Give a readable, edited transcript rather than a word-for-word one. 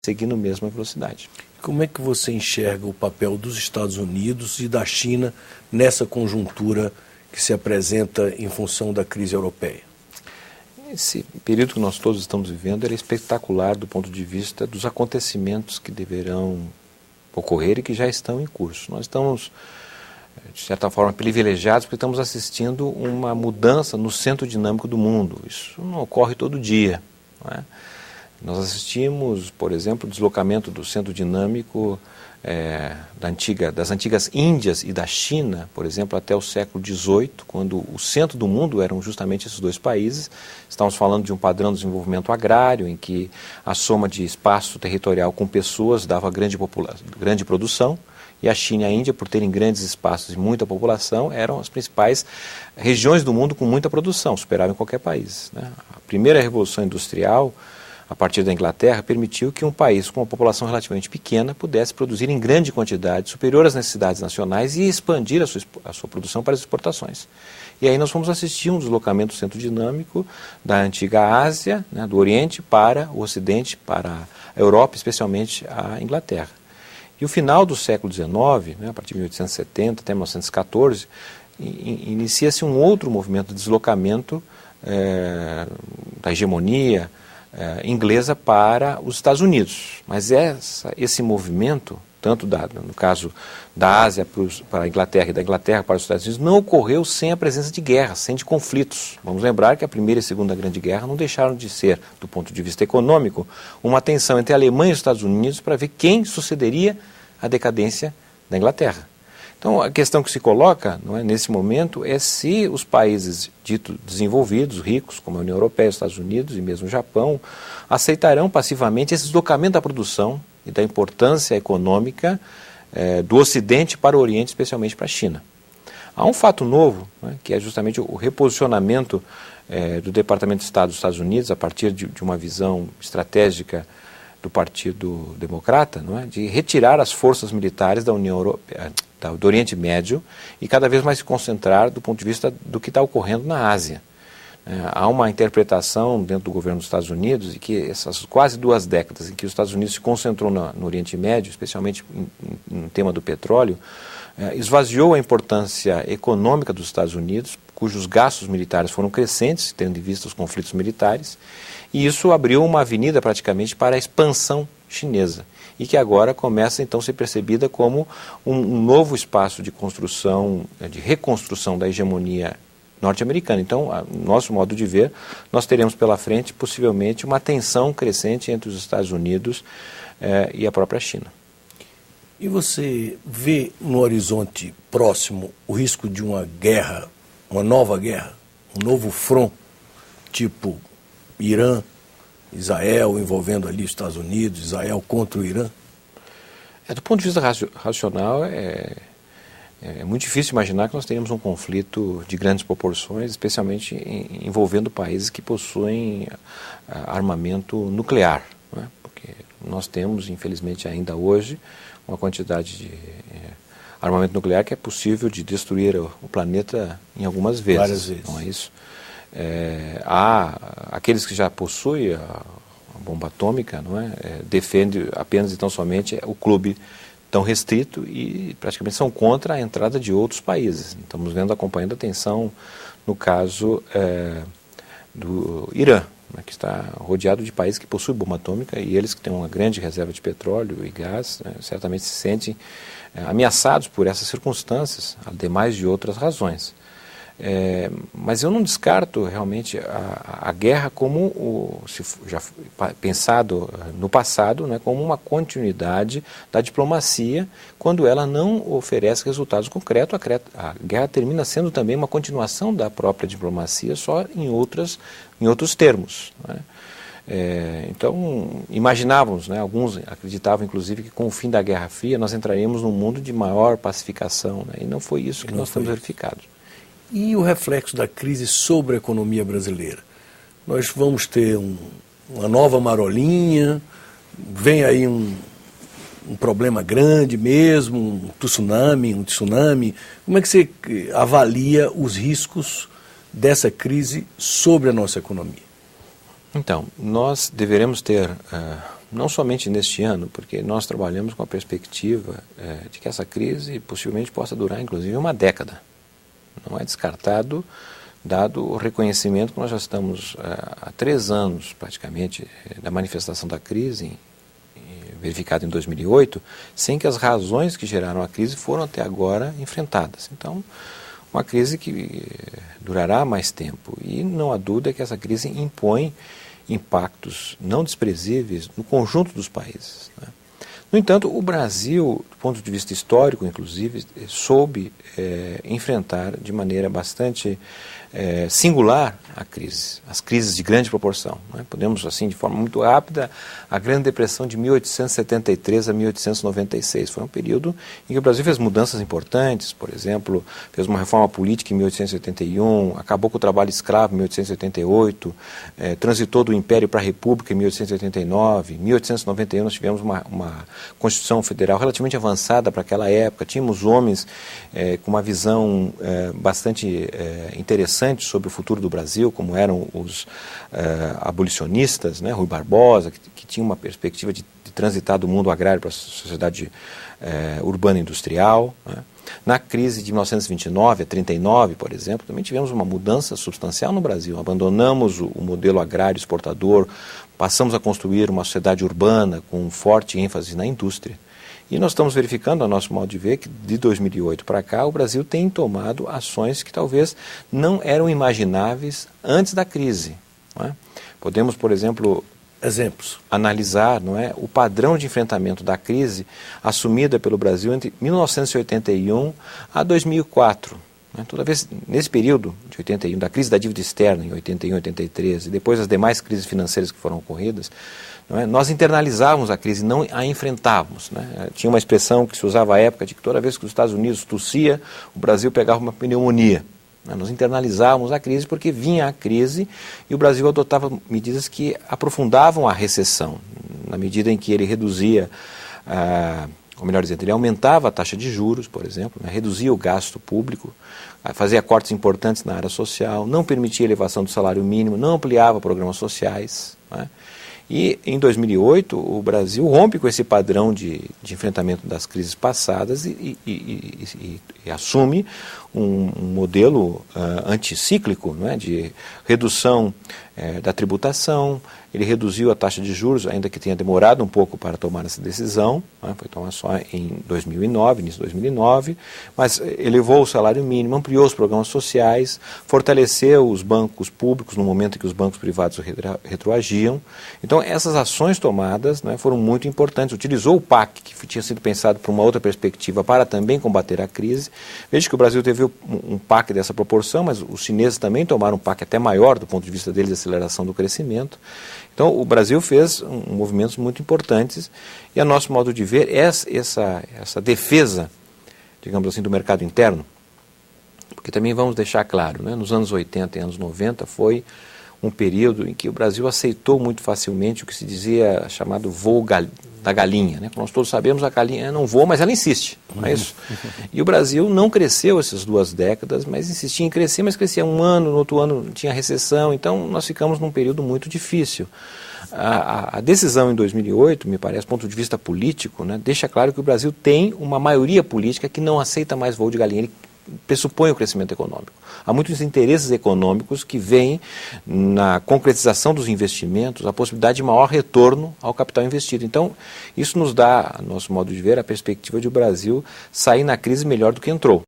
seguindo a mesma velocidade. Como é que você enxerga o papel dos Estados Unidos e da China nessa conjuntura que se apresenta em função da crise europeia? Esse período que nós todos estamos vivendo é espetacular do ponto de vista dos acontecimentos que deverão ocorrer e que já estão em curso. Nós estamos, de certa forma, privilegiados porque estamos assistindo uma mudança no centro dinâmico do mundo. Isso não ocorre todo dia, não é? Nós assistimos, por exemplo, o deslocamento do centro dinâmico das antigas Índias e da China, por exemplo, até o século XVIII, quando o centro do mundo eram justamente esses dois países. Estamos falando de um padrão de desenvolvimento agrário, em que a soma de espaço territorial com pessoas dava grande produção, e a China e a Índia, por terem grandes espaços e muita população, eram as principais regiões do mundo com muita produção, superavam qualquer país, né? A primeira revolução industrial, a partir da Inglaterra, permitiu que um país com uma população relativamente pequena pudesse produzir em grande quantidade, superior às necessidades nacionais, e expandir a sua produção para as exportações. E aí nós fomos assistir um deslocamento do centro dinâmico da antiga Ásia, né, do Oriente para o Ocidente, para a Europa, especialmente a Inglaterra. E o final do século XIX, né, a partir de 1870 até 1914, inicia-se um outro movimento de deslocamento da hegemonia inglesa para os Estados Unidos. Mas esse movimento, tanto no caso da Ásia para a Inglaterra e da Inglaterra para os Estados Unidos, não ocorreu sem a presença de guerras, sem de conflitos. Vamos lembrar que a Primeira e a Segunda Grande Guerra não deixaram de ser, do ponto de vista econômico, uma tensão entre a Alemanha e os Estados Unidos para ver quem sucederia a decadência da Inglaterra. Então, a questão que se coloca, não é, nesse momento é se os países ditos desenvolvidos, ricos, como a União Europeia, os Estados Unidos e mesmo o Japão, aceitarão passivamente esse deslocamento da produção e da importância econômica do Ocidente para o Oriente, especialmente para a China. Há um fato novo, né, que é justamente o reposicionamento do Departamento de Estado dos Estados Unidos, a partir de uma visão estratégica do Partido Democrata, não é, de retirar as forças militares da União Europeia, do Oriente Médio, e cada vez mais se concentrar do ponto de vista do que está ocorrendo na Ásia. Há uma interpretação dentro do governo dos Estados Unidos de que essas quase 2 décadas em que os Estados Unidos se concentrou no Oriente Médio, especialmente no tema do petróleo, esvaziou a importância econômica dos Estados Unidos, cujos gastos militares foram crescentes, tendo em vista os conflitos militares, e isso abriu uma avenida praticamente para a expansão chinesa, e que agora começa então a ser percebida como um novo espaço de construção, de reconstrução da hegemonia norte-americana. Então, no nosso modo de ver, nós teremos pela frente possivelmente uma tensão crescente entre os Estados Unidos e a própria China. E você vê no horizonte próximo o risco de uma guerra, uma nova guerra, um novo front, tipo Irã, Israel, envolvendo ali os Estados Unidos, Israel contra o Irã? Do ponto de vista racional, é muito difícil imaginar que nós teríamos um conflito de grandes proporções, especialmente envolvendo países que possuem armamento nuclear, não é? Porque nós temos, infelizmente, ainda hoje, uma quantidade de armamento nuclear que é possível de destruir o planeta em algumas vezes. Várias vezes. Não é isso? Há aqueles que já possuem a bomba atômica, não é? Defende apenas e tão somente o clube tão restrito e praticamente são contra a entrada de outros países. Estamos acompanhando a tensão no caso do Irã, né, que está rodeado de países que possuem bomba atômica, e eles que têm uma grande reserva de petróleo e gás, né, certamente se sentem ameaçados por essas circunstâncias, ademais de outras razões. Mas eu não descarto realmente a guerra como, se já pensado no passado, né, como uma continuidade da diplomacia, quando ela não oferece resultados concretos. A guerra termina sendo também uma continuação da própria diplomacia, só em outros termos, né? Então, imaginávamos, né, alguns acreditavam inclusive que com o fim da Guerra Fria nós entraríamos num mundo de maior pacificação, né, e não foi isso que nós temos verificado. E o reflexo da crise sobre a economia brasileira? Nós vamos ter uma nova marolinha, vem aí um problema grande mesmo, um tsunami. Como é que você avalia os riscos dessa crise sobre a nossa economia? Então, nós deveremos ter não somente neste ano, porque nós trabalhamos com a perspectiva de que essa crise possivelmente possa durar inclusive uma década. Não é descartado, dado o reconhecimento que nós já estamos há 3 anos praticamente da manifestação da crise, verificada em 2008, sem que as razões que geraram a crise foram até agora enfrentadas. Então, uma crise que durará mais tempo e não há dúvida que essa crise impõe impactos não desprezíveis no conjunto dos países, né? No entanto, o Brasil, do ponto de vista histórico, inclusive, soube enfrentar de maneira bastante singular as crises de grande proporção, né? Podemos, assim, de forma muito rápida, a Grande Depressão de 1873 a 1896. Foi um período em que o Brasil fez mudanças importantes, por exemplo, fez uma reforma política em 1881, acabou com o trabalho escravo em 1888, transitou do Império para a República em 1889, em 1891 nós tivemos uma Constituição Federal relativamente avançada para aquela época, tínhamos homens com uma visão bastante interessante sobre o futuro do Brasil, como eram os abolicionistas, né, Rui Barbosa, que tinha uma perspectiva de transitar do mundo agrário para a sociedade urbana industrial, né. Na crise de 1929 a 1939, por exemplo, também tivemos uma mudança substancial no Brasil. Abandonamos o modelo agrário exportador, passamos a construir uma sociedade urbana com forte ênfase na indústria. E nós estamos verificando, a nosso modo de ver, que de 2008 para cá o Brasil tem tomado ações que talvez não eram imagináveis antes da crise, não é? Podemos, por exemplo, analisar, não é, o padrão de enfrentamento da crise assumida pelo Brasil entre 1981 a 2004. Né? Toda vez, nesse período de 81, da crise da dívida externa em 81, 83, e depois as demais crises financeiras que foram ocorridas, não é, nós internalizávamos a crise, não a enfrentávamos, né? Tinha uma expressão que se usava à época de que toda vez que os Estados Unidos tossia, o Brasil pegava uma pneumonia. Nós internalizávamos a crise porque vinha a crise e o Brasil adotava medidas que aprofundavam a recessão, na medida em que ele reduzia, ou melhor dizendo, ele aumentava a taxa de juros, por exemplo, né, reduzia o gasto público, fazia cortes importantes na área social, não permitia elevação do salário mínimo, não ampliava programas sociais, né? E em 2008 o Brasil rompe com esse padrão de enfrentamento das crises passadas e assume um modelo anticíclico, não é, de redução da tributação. Ele reduziu a taxa de juros, ainda que tenha demorado um pouco para tomar essa decisão, né, foi tomar só em 2009, início de 2009, mas elevou o salário mínimo, ampliou os programas sociais, fortaleceu os bancos públicos no momento em que os bancos privados retroagiam. Então, essas ações tomadas, né, foram muito importantes. Utilizou o PAC, que tinha sido pensado por uma outra perspectiva, para também combater a crise. Veja que o Brasil teve um PAC dessa proporção, mas os chineses também tomaram um PAC até maior do ponto de vista deles de aceleração do crescimento. Então, o Brasil fez movimentos muito importantes e, a nosso modo de ver, essa defesa, digamos assim, do mercado interno, porque também vamos deixar claro, né, nos anos 80 e anos 90 foi um período em que o Brasil aceitou muito facilmente o que se dizia chamado voo da galinha, né? Como nós todos sabemos, a galinha não voa, mas ela insiste, não é isso? E o Brasil não cresceu essas 2 décadas, mas insistia em crescer, mas crescia um ano, no outro ano tinha recessão, então nós ficamos num período muito difícil. A decisão em 2008, me parece, do ponto de vista político, né, deixa claro que o Brasil tem uma maioria política que não aceita mais voo de galinha, ele pressupõe o crescimento econômico. Há muitos interesses econômicos que veem na concretização dos investimentos a possibilidade de maior retorno ao capital investido. Então, isso nos dá, a nosso modo de ver, a perspectiva de o Brasil sair na crise melhor do que entrou.